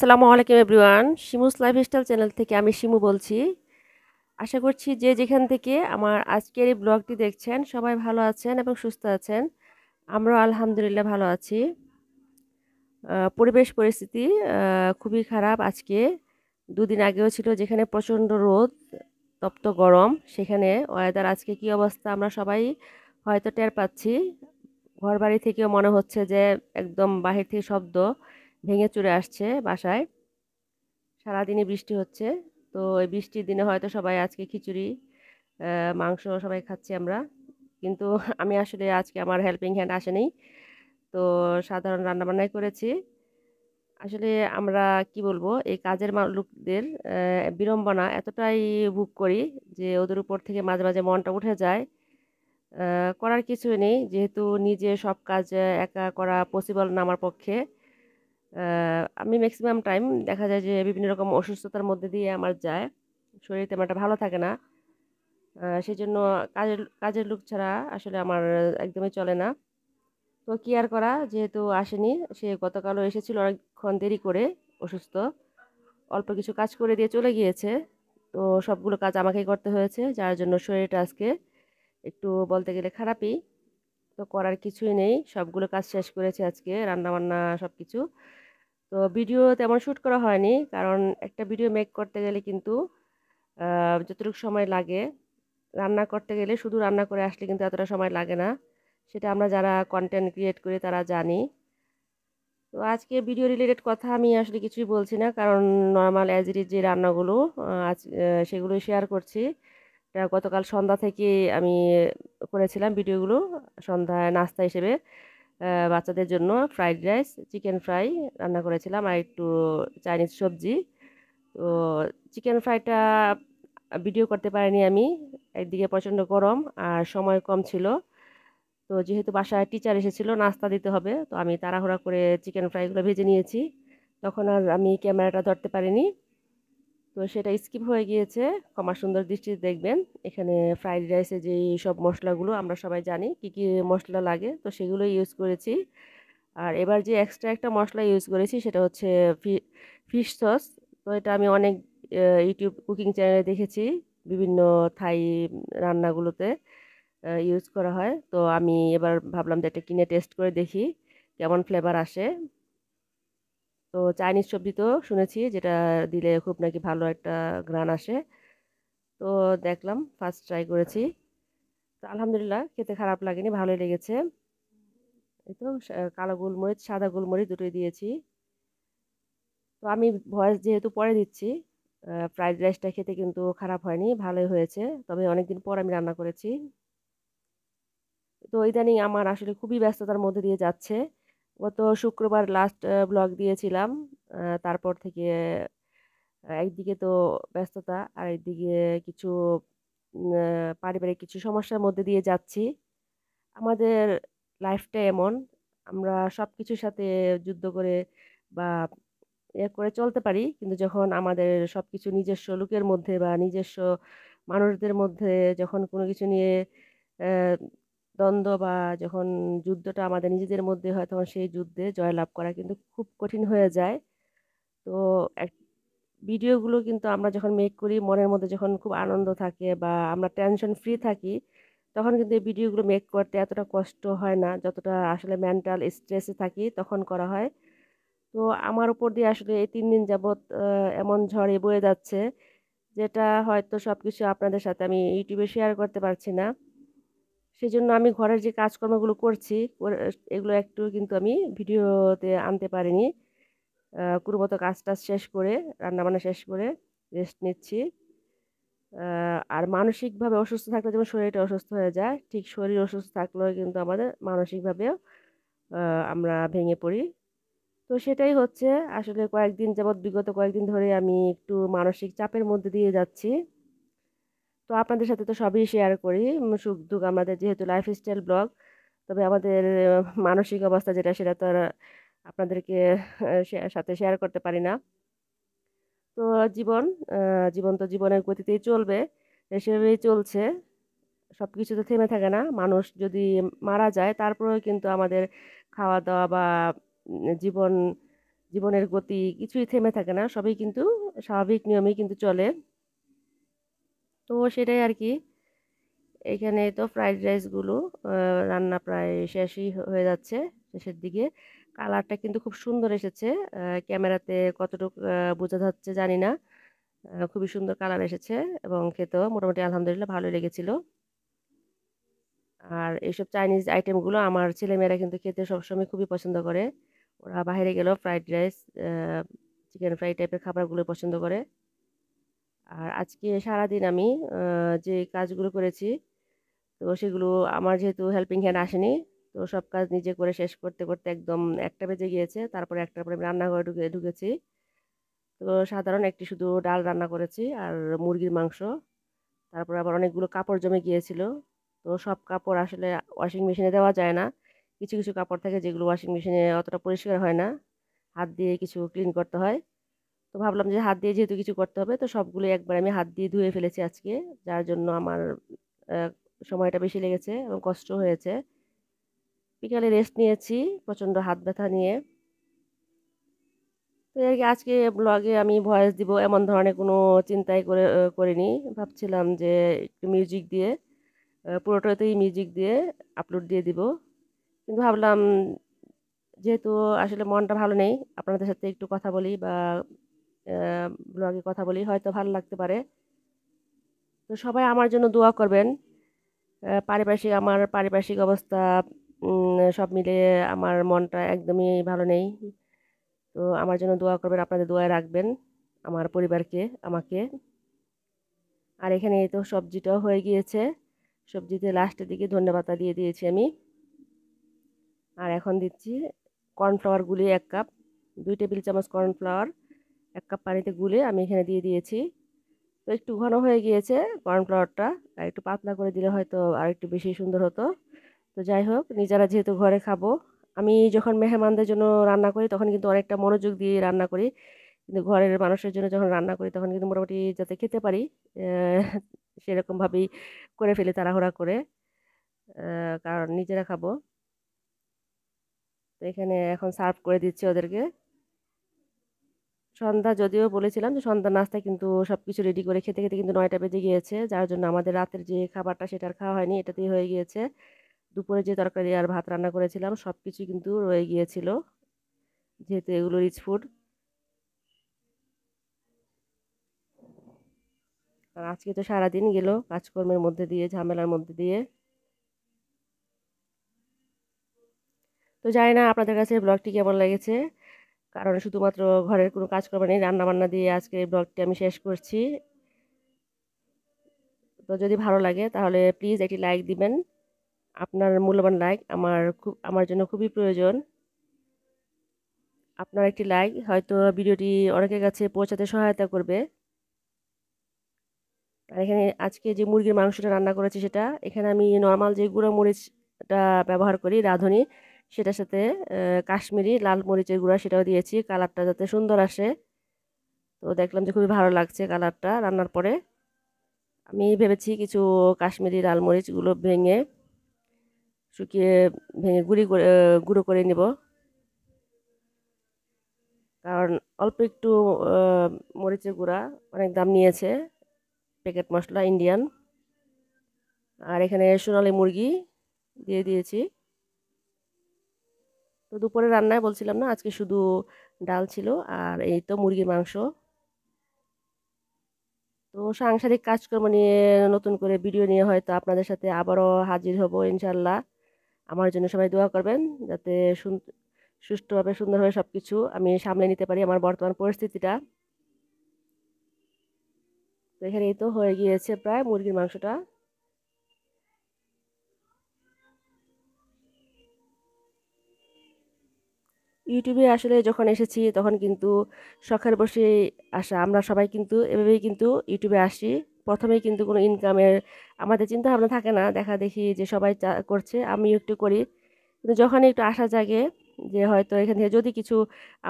আসসালামু আলাইকুম everyone. শিমুস lifestyle channel থেকে আমি শিমু বলছি। আশা করছি যে যেখান থেকে আমার আজকের এই ব্লগটি দেখছেন সবাই ভালো আছেন এবং সুস্থ আছেন। আমরাও আলহামদুলিল্লাহ ভালো আছি। পরিবেশ পরিস্থিতি খুবই খারাপ আজকে। দুদিন আগেও ছিল যেখানে প্রচণ্ড রোদ, তপ্ত গরম, সেখানে ওয়েদার আজকে কী অবস্থা আমরা সবাই হয়তো টের পাচ্ছি। ঘরবাড়ি থেকেও মনে হচ্ছে যে একদম বাহির থেকে শব্দ ভেঙে চুরে আসছে বাসায়। সারাদিনই বৃষ্টি হচ্ছে। তো এই বৃষ্টির দিনে হয়তো সবাই আজকে খিচুড়ি, মাংস সবাই খাচ্ছি আমরা। কিন্তু আমি আসলে আজকে আমার হেল্পিং হ্যান্ড আসেনি। তো সাধারণ রান্নাবান্নাই করেছি। আসলে আমরা কি বলবো, এই কাজের লোকদের বিড়ম্বনা এতটাই ভোগ করি যে ওদের উপর থেকে মাঝে, মাঝে মনটা উঠে যায়। করার কিছুই নেই। যেহেতু নিজে সব কাজ একা করা পসিবল না আমার পক্ষে। আমি মেক্সিমাম টাইম দেখা যায় যে বিভিন্ন রকম অসুস্থতার মধ্যে দিয়ে আমার যায়। শরীর তেমন একটা ভালো থাকে না। সেজন্য কাজের লোক ছাড়া আসলে আমার একদমই চলে না। তো কি আর করা, যেহেতু আসেনি, সে গতকালও এসেছিল অনেকক্ষণ দেরি করে, অসুস্থ। অল্প কিছু কাজ করে দিয়ে চলে গিয়েছে। তো সবগুলো কাজ আমাকেই করতে হয়েছে, যার জন্য শরীরটা আজকে একটু বলতে গেলে খারাপই। তো করার কিছুই নেই। সবগুলো কাজ শেষ করেছি আজকে, রান্নাবান্না সবকিছু। তো ভিডিও তেমন শ্যুট করা হয়নি, কারণ একটা ভিডিও মেক করতে গেলে কিন্তু যতটুকু সময় লাগে, রান্না করতে গেলে শুধু রান্না করে আসলে কিন্তু এতটা সময় লাগে না। সেটা আমরা যারা কন্টেন্ট ক্রিয়েট করি তারা জানি। তো আজকে ভিডিও রিলেটেড কথা আমি আসলে কিছুই বলছি না, কারণ নর্মাল অ্যাজ ইট ইজ যে রান্নাগুলো সেগুলোই শেয়ার করছি। এটা গতকাল সন্ধ্যা থেকে আমি করেছিলাম ভিডিওগুলো, সন্ধ্যায় নাস্তা হিসেবে বাচ্চাদের জন্য ফ্রাইড রাইস, চিকেন ফ্রাই রান্না করেছিলাম, আর একটু চাইনিজ সবজি। তো চিকেন ফ্রাইটা ভিডিও করতে পারিনি আমি। একদিকে প্রচণ্ড গরম আর সময় কম ছিল। তো যেহেতু বাসায় টিচার এসেছিল, নাস্তা দিতে হবে, তো আমি তাড়াহুড়া করে চিকেন ফ্রাইগুলো ভেজে নিয়েছি। তখন আর আমি ক্যামেরাটা ধরতে পারিনি। তো সেটা স্কিপ হয়ে গিয়েছে। ক্ষমা সুন্দর দৃষ্টিতে দেখবেন। এখানে ফ্রাইড রাইসে যেই সব মশলাগুলো আমরা সবাই জানি কী কী মশলা লাগে, তো সেগুলো ইউজ করেছি। আর এবার যে এক্সট্রা একটা মশলা ইউজ করেছি সেটা হচ্ছে ফিশ সস। তো এটা আমি অনেক ইউটিউব কুকিং চ্যানেলে দেখেছি, বিভিন্ন থাই রান্নাগুলোতে ইউজ করা হয়। তো আমি এবার ভাবলাম যে এটা কিনে টেস্ট করে দেখি কেমন ফ্লেভার আসে। তো চাইনিজ সবজি তো শুনেছি যেটা দিলে খুব নাকি ভালো একটা ঘ্রাণ আসে। তো দেখলাম, ফার্স্ট ট্রাই করেছি। তো আলহামদুলিল্লাহ, খেতে খারাপ লাগেনি, ভালোই লেগেছে। এই তো কালো গোলমরিচ, সাদা গোলমরিচ দুটোই দিয়েছি। তো আমি ভয়েস যেহেতু পরে দিচ্ছি, ফ্রাইড রাইসটা খেতে কিন্তু খারাপ হয়নি, ভালোই হয়েছে। তবে অনেকদিন পর আমি রান্না করেছি। তো ইদানিং আমার আসলে খুবই ব্যস্ততার মধ্যে দিয়ে যাচ্ছে। গত শুক্রবার লাস্ট ব্লগ দিয়েছিলাম। তারপর থেকে একদিকে তো ব্যস্ততা, আর একদিকে কিছু পারিবারিক কিছু সমস্যার মধ্যে দিয়ে যাচ্ছি। আমাদের লাইফটা এমন, আমরা সবকিছুর সাথে যুদ্ধ করে বা করে চলতে পারি, কিন্তু যখন আমাদের সবকিছু নিজস্ব লোকের মধ্যে বা নিজস্ব মানুষদের মধ্যে যখন কোনো কিছু নিয়ে আহ, দ্বন্দ্ব বা যখন যুদ্ধটা আমাদের নিজেদের মধ্যে হয়, তখন সেই যুদ্ধে জয়লাভ করা কিন্তু খুব কঠিন হয়ে যায়। তো ভিডিওগুলো কিন্তু আমরা যখন মেক করি, মনের মধ্যে যখন খুব আনন্দ থাকে বা আমরা টেনশন ফ্রি থাকি, তখন কিন্তু এই ভিডিওগুলো মেক করতে এতটা কষ্ট হয় না, যতটা আসলে মেন্টাল স্ট্রেসে থাকি তখন করা হয়। তো আমার উপর দিয়ে আসলে এই 3 দিন যাবৎ এমন ঝড়ে বয়ে যাচ্ছে, যেটা হয়তো সবকিছু আপনাদের সাথে আমি ইউটিউবে শেয়ার করতে পারছি না। সেজন্য আমি ঘরের যে কাজকর্মগুলো করছি, এগুলো একটু কিন্তু আমি ভিডিওতে আনতে পারিনি। কোনো মতো কাজ টাজ শেষ করে, রান্নাবান্না শেষ করে রেস্ট নিচ্ছি। আর মানসিকভাবে অসুস্থ থাকলে যেমন শরীরটা অসুস্থ হয়ে যায়, ঠিক শরীর অসুস্থ থাকলেও কিন্তু আমাদের মানসিকভাবেও আমরা ভেঙে পড়ি। তো সেটাই হচ্ছে আসলে বিগত কয়েকদিন ধরে আমি একটু মানসিক চাপের মধ্যে দিয়ে যাচ্ছি। তো আপনাদের সাথে তো সবই শেয়ার করি, সুখ দুঃখ আমাদের যেহেতু লাইফস্টাইল ব্লগ। তবে আমাদের মানসিক অবস্থা যেটা, সেটা তো আর আপনাদেরকে সাথে শেয়ার করতে পারি না। তো জীবন জীবন তো জীবনের গতিতেই চলবে, সেভাবেই চলছে। সবকিছু তো থেমে থাকে না। মানুষ যদি মারা যায়, তারপরেও কিন্তু আমাদের খাওয়া দাওয়া বা জীবন জীবনের গতি কিছুই থেমে থাকে না, সবই কিন্তু স্বাভাবিক নিয়মেই কিন্তু চলে। তো সেটাই আর কি। এখানে তো ফ্রাইড রাইসগুলো রান্না প্রায় শেষই হয়ে যাচ্ছে, শেষের দিকে। কালারটা কিন্তু খুব সুন্দর এসেছে। ক্যামেরাতে কতটুকু বোঝা যাচ্ছে জানি না। খুবই সুন্দর কালার এসেছে এবং খেতেও মোটামুটি আলহামদুলিল্লাহ ভালোই লেগেছিল। আর এইসব চাইনিজ আইটেমগুলো আমার ছেলেমেয়েরা কিন্তু খেতে সবসময় খুবই পছন্দ করে। ওরা বাইরে গেলেও ফ্রাইড রাইস, চিকেন ফ্রাই টাইপের খাবারগুলো পছন্দ করে। আর আজকে সারাদিন আমি যে কাজগুলো করেছি, তো সেগুলো আমার যেহেতু হেল্পিং হ্যান্ড আসেনি, তো সব কাজ নিজে করে শেষ করতে করতে একদম 1টা বেজে গিয়েছে। তারপরে 1টার পরে আমি রান্নাঘরে ঢুকেছি। তো সাধারণ একটি শুধু ডাল রান্না করেছি আর মুরগির মাংস। তারপরে আবার অনেকগুলো কাপড় জমে গিয়েছিল। তো সব কাপড় আসলে ওয়াশিং মেশিনে দেওয়া যায় না। কিছু কিছু কাপড় থাকে যেগুলো ওয়াশিং মেশিনে অতটা পরিষ্কার হয় না, হাত দিয়ে কিছু ক্লিন করতে হয়। তো ভাবলাম যে হাত দিয়ে যেহেতু কিছু করতে হবে, তো সবগুলো একবার আমি হাত দিয়ে ধুয়ে ফেলেছি আজকে। যার জন্য আমার আহ, সময়টা বেশি লেগেছে এবং কষ্ট হয়েছে। বিকালে রেস্ট নিয়েছি প্রচণ্ড হাত ব্যথা নিয়ে। তো আর কি, আজকে ব্লগে আমি ভয়েস দিব এমন ধরনের কোনো চিন্তাই করিনি। ভাবছিলাম যে একটু মিউজিক দিয়ে, পুরোটাতেই মিউজিক দিয়ে আপলোড দিয়ে দিব। কিন্তু ভাবলাম যেহেতু আসলে মনটা ভালো নেই, আপনাদের সাথে একটু কথা বলি বা ব্লগে কথা বলি, হয়তো ভালো লাগতে পারে। তো সবাই আমার জন্য দোয়া করবেন। আমার পারিপার্শ্বিক অবস্থা সব মিলিয়ে আমার মনটা একদমই ভালো নেই। তো আমার জন্য দোয়া করবেন, আপনাদের দোয়ায় রাখবেন আমার পরিবারকে, আমাকে। আর এখানে এই তো সবজিটাও হয়ে গিয়েছে। সবজিতে লাস্টের দিকে ধনেপাতা দিয়ে দিয়েছি আমি। আর এখন দিচ্ছি কর্নফ্লাওয়ার গুলিয়ে 1 কাপ, 2 টেবিল চামচ কর্নফ্লাওয়ার 1 কাপ পানিতে গুলে আমি এখানে দিয়ে দিয়েছি। তো একটু ঘন হয়ে গিয়েছে কর্নফ্লাওয়ারটা, আর একটু পাতলা করে দিলে হয়তো আর একটু বেশি সুন্দর হতো। তো যাই হোক, নিজেরা যেহেতু ঘরে খাবো, আমি যখন মেহমানদের জন্য রান্না করি তখন কিন্তু অনেকটা মনোযোগ দিয়ে রান্না করি। কিন্তু ঘরের মানুষের জন্য যখন রান্না করি তখন কিন্তু মোটামুটি যাতে খেতে পারি সেরকমভাবেই করে ফেলি তাড়াহুড়া করে, কারণ নিজেরা খাবো। তো এখানে এখন সার্ভ করে দিচ্ছি ওদেরকে। সন্ধ্যা যদিও বলেছিলাম যে সন্ধ্যা নাস্তায় কিন্তু সবকিছু রেডি করে খেতে খেতে কিন্তু 9টা বেজে গিয়েছে, যার জন্য আমাদের রাতের যে খাবারটা সেটা আর খাওয়া হয়নি, এটাতেই হয়ে গিয়েছে। দুপুরে যে তরকারি আর ভাত রান্না করেছিলাম সবকিছু কিন্তু রয়ে গিয়েছিল, যেহেতু এগুলো রিচ ফুড। আর আজকে তো সারাদিন গেল কাজকর্মের মধ্যে দিয়ে, ঝামেলার মধ্যে দিয়ে। তো জানি না আপনাদের কাছে ব্লগটি কেমন লেগেছে, কারণ শুধুমাত্র ঘরের কোনো কাজকর্ম নেই, রান্না বান্না দিয়ে আজকে ব্লগটি আমি শেষ করছি। তো যদি ভালো লাগে তাহলে প্লিজ একটি লাইক দিবেন। আপনার মূল্যবান লাইক আমার জন্য খুবই প্রয়োজন। আপনার একটি লাইক হয়তো ভিডিওটি অনেকের কাছে পৌঁছাতে সহায়তা করবে। আর এখানে আজকে যে মুরগির মাংসটা রান্না করেছি সেটা, এখানে আমি নর্মাল যে গুঁড়ো মরিচটা ব্যবহার করি রাঁধুনি, সেটার সাথে কাশ্মীরি লাল মরিচের গুঁড়া সেটাও দিয়েছি, কালারটা যাতে সুন্দর আসে। তো দেখলাম যে খুবই ভালো লাগছে কালারটা রান্নার পরে। আমি ভেবেছি কিছু কাশ্মীরি লাল মরিচগুলো শুকিয়ে ভেঙে গুঁড়ো করে নিব, কারণ অল্প একটু মরিচের গুঁড়া অনেক দাম নিয়েছে, প্যাকেট মশলা ইন্ডিয়ান। আর এখানে সোনালী মুরগি দিয়ে দিয়েছি। তো দুপুরে রান্নায় বলছিলাম না, আজকে শুধু ডাল ছিল আর এই তো মুরগির মাংস। তো সাংসারিক কাজকর্ম নিয়ে নতুন করে ভিডিও নিয়ে হয়তো আপনাদের সাথে আবারও হাজির হব ইনশাল্লাহ। আমার জন্য সবাই দোয়া করবেন যাতে সুষ্ঠুভাবে সুন্দরভাবে সবকিছু আমি সামলে নিতে পারি আমার বর্তমান পরিস্থিতিটা। তো এখানে এই তো হয়ে গিয়েছে প্রায় মুরগির মাংসটা। ইউটিউবে আসলে যখন এসেছি তখন কিন্তু শখের বসে আসা, আমরা সবাই কিন্তু এভাবেই কিন্তু ইউটিউবে আসি। প্রথমেই কিন্তু কোনো ইনকামের আমাদের চিন্তা ভাবনা থাকে না, দেখা দেখি যে সবাই করছে আমিও একটু করি। কিন্তু যখনই একটু আশা জাগে যে হয়তো এখান থেকে যদি কিছু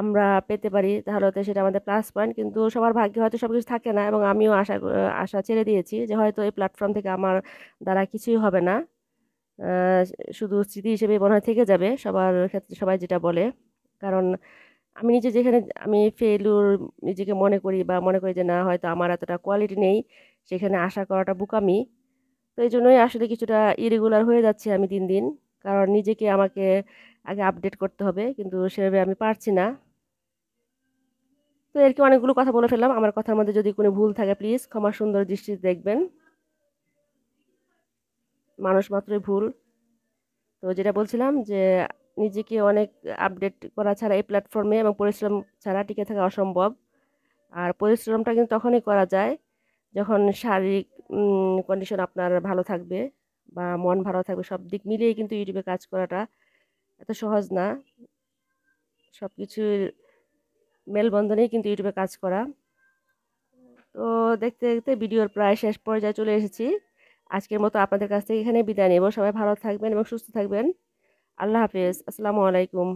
আমরা পেতে পারি তাহলে তো সেটা আমাদের প্লাস পয়েন্ট, কিন্তু সবার ভাগ্যে হয়তো সব কিছু থাকে না, এবং আমিও আশা ছেড়ে দিয়েছি যে হয়তো এই প্ল্যাটফর্ম থেকে আমার দ্বারা কিছুই হবে না। আহ, শুধু স্মৃতি হিসেবে মনে হয় থেকে যাবে সবার ক্ষেত্রে, সবাই যেটা বলে। কারণ আমি নিজে যেখানে আমি ফেইলিউর নিজেকে মনে করি বা মনে করি যে না হয়তো আমার এতটা কোয়ালিটি নেই, সেখানে আশা করাটা বোকামি। তো এই জন্যই আসলে কিছুটা ইরেগুলার হয়ে যাচ্ছে আমি দিন দিন। কারণ নিজেকে আমাকে আগে আপডেট করতে হবে, কিন্তু সেভাবে আমি পারছি না। তো এর কি অনেকগুলো কথা বলে ফেললাম। আমার কথার মধ্যে যদি কোনো ভুল থাকে প্লিজ ক্ষমা সুন্দর দৃষ্টিতে দেখবেন। মানুষ মাত্রই ভুল। তো যেটা বলছিলাম যে নিজেকে অনেক আপডেট করা ছাড়া এই প্ল্যাটফর্মে এবং পরিশ্রম ছাড়া টিকে থাকা অসম্ভব। আর পরিশ্রমটা কিন্তু তখনই করা যায় যখন শারীরিক কন্ডিশন আপনার ভালো থাকবে বা মন ভালো থাকবে। সব দিক মিলিয়ে কিন্তু ইউটিউবে কাজ করাটা এত সহজ না। সব কিছুর মেলবন্ধনেই কিন্তু ইউটিউবে কাজ করা। তো দেখতে দেখতে ভিডিওর প্রায় শেষ পর্যায়ে চলে এসেছি। আজকের মতো আপনাদের কাছ থেকে এখানে বিদায় নেব। সবাই ভালো থাকবেন এবং সুস্থ থাকবেন। আল্লাহ হাফেজ। আসসালামু আলাইকুম।